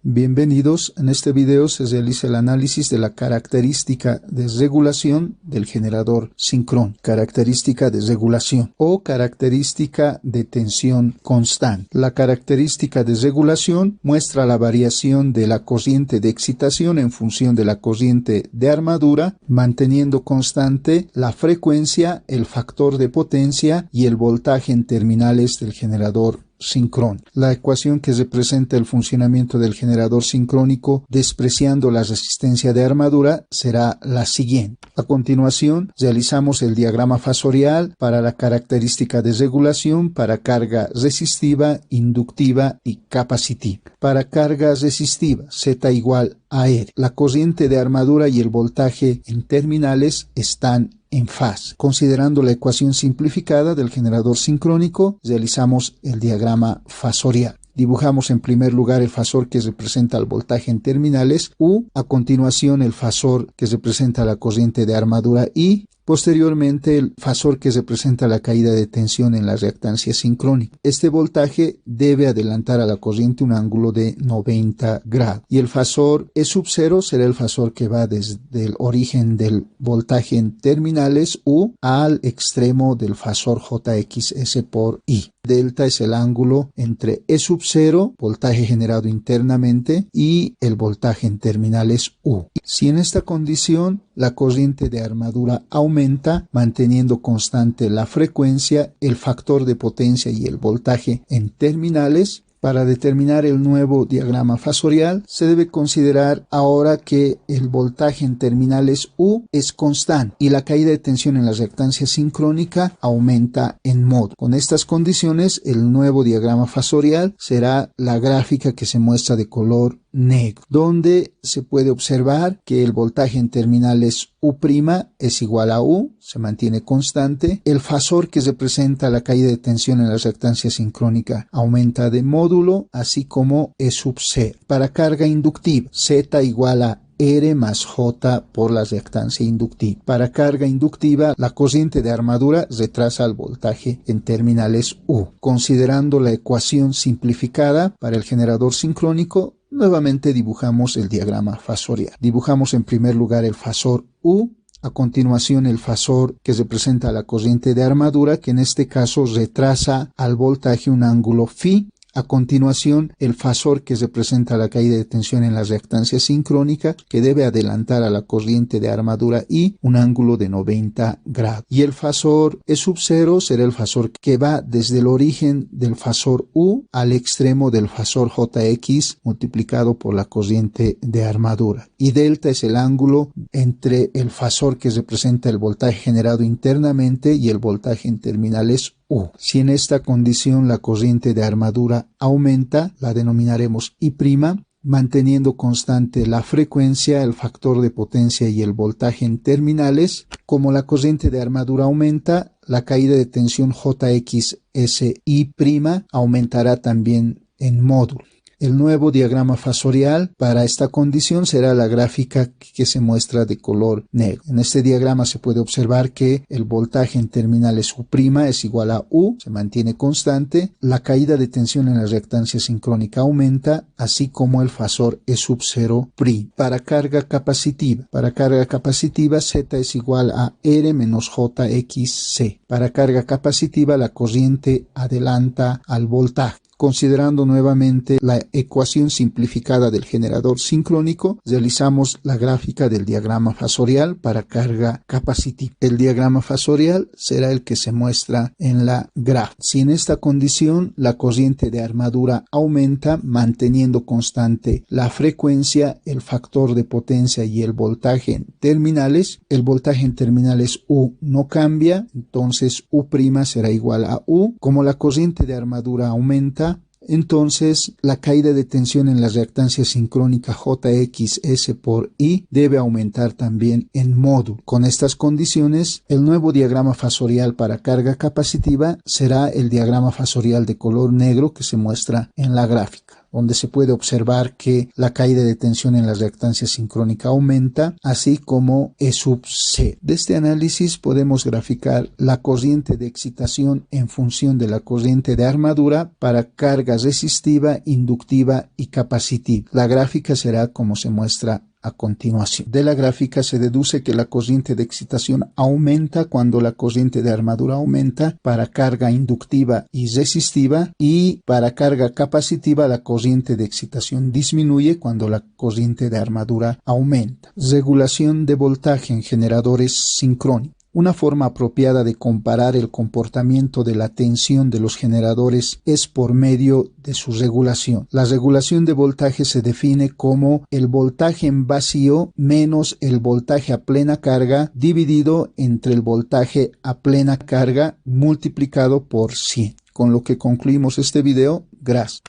Bienvenidos, en este video se realiza el análisis de la característica de regulación del generador sincrónico, característica de regulación o característica de tensión constante. La característica de regulación muestra la variación de la corriente de excitación en función de la corriente de armadura, manteniendo constante la frecuencia, el factor de potencia y el voltaje en terminales del generador sincrónico. La ecuación que representa el funcionamiento del generador sincrónico despreciando la resistencia de armadura será la siguiente. A continuación, realizamos el diagrama fasorial para la característica de regulación para carga resistiva, inductiva y capacitiva. Para carga resistiva, Z igual a R. La corriente de armadura y el voltaje en terminales están en fase. Considerando la ecuación simplificada del generador sincrónico, realizamos el diagrama fasorial. Dibujamos en primer lugar el fasor que representa el voltaje en terminales U, a continuación el fasor que representa la corriente de armadura I, posteriormente el fasor que representa la caída de tensión en la reactancia sincrónica. Este voltaje debe adelantar a la corriente un ángulo de 90 grados. Y el fasor E sub 0 será el fasor que va desde el origen del voltaje en terminales U al extremo del fasor JXS por I. Delta es el ángulo entre E sub 0, voltaje generado internamente, y el voltaje en terminales U. Si en esta condición la corriente de armadura aumenta, manteniendo constante la frecuencia, el factor de potencia y el voltaje en terminales, para determinar el nuevo diagrama fasorial, se debe considerar ahora que el voltaje en terminales U es constante y la caída de tensión en la reactancia sincrónica aumenta en modo. Con estas condiciones, el nuevo diagrama fasorial será la gráfica que se muestra de color negro, donde se puede observar que el voltaje en terminales U' es igual a U, se mantiene constante. El fasor que representa la caída de tensión en la reactancia sincrónica aumenta de módulo, así como E sub 0. Para carga inductiva, Z igual a R más J por la reactancia inductiva. Para carga inductiva, la corriente de armadura retrasa el voltaje en terminales U. Considerando la ecuación simplificada para el generador sincrónico, nuevamente dibujamos el diagrama fasorial. Dibujamos en primer lugar el fasor U, a continuación el fasor que representa la corriente de armadura, que en este caso retrasa al voltaje un ángulo φ. A continuación, el fasor que representa la caída de tensión en la reactancia sincrónica, que debe adelantar a la corriente de armadura I un ángulo de 90 grados. Y el fasor E sub 0 será el fasor que va desde el origen del fasor U al extremo del fasor JX multiplicado por la corriente de armadura. Y delta es el ángulo entre el fasor que representa el voltaje generado internamente y el voltaje en terminales U. Si en esta condición la corriente de armadura aumenta, la denominaremos I', manteniendo constante la frecuencia, el factor de potencia y el voltaje en terminales. Como la corriente de armadura aumenta, la caída de tensión JXSI' aumentará también en módulo. El nuevo diagrama fasorial para esta condición será la gráfica que se muestra de color negro. En este diagrama se puede observar que el voltaje en terminales U' es igual a U, se mantiene constante, la caída de tensión en la reactancia sincrónica aumenta, así como el fasor E sub 0'. Para carga capacitiva Z es igual a R menos JXC. Para carga capacitiva la corriente adelanta al voltaje. Considerando nuevamente la ecuación simplificada del generador sincrónico, realizamos la gráfica del diagrama fasorial para carga capacitiva. El diagrama fasorial será el que se muestra en la gráfica. Si en esta condición la corriente de armadura aumenta, manteniendo constante la frecuencia, el factor de potencia y el voltaje en terminales, el voltaje en terminales U no cambia, entonces U' será igual a U. Como la corriente de armadura aumenta, entonces la caída de tensión en la reactancia sincrónica JXS por I debe aumentar también en módulo. Con estas condiciones, el nuevo diagrama fasorial para carga capacitiva será el diagrama fasorial de color negro que se muestra en la gráfica. donde se puede observar que la caída de tensión en la reactancia sincrónica aumenta, así como E sub C. De este análisis podemos graficar la corriente de excitación en función de la corriente de armadura para carga resistiva, inductiva y capacitiva. La gráfica será como se muestra a continuación. De la gráfica se deduce que la corriente de excitación aumenta cuando la corriente de armadura aumenta para carga inductiva y resistiva, y para carga capacitiva la corriente de excitación disminuye cuando la corriente de armadura aumenta. Regulación de voltaje en generadores sincrónicos. Una forma apropiada de comparar el comportamiento de la tensión de los generadores es por medio de su regulación. La regulación de voltaje se define como el voltaje en vacío menos el voltaje a plena carga dividido entre el voltaje a plena carga multiplicado por 100. Con lo que concluimos este video. Gracias.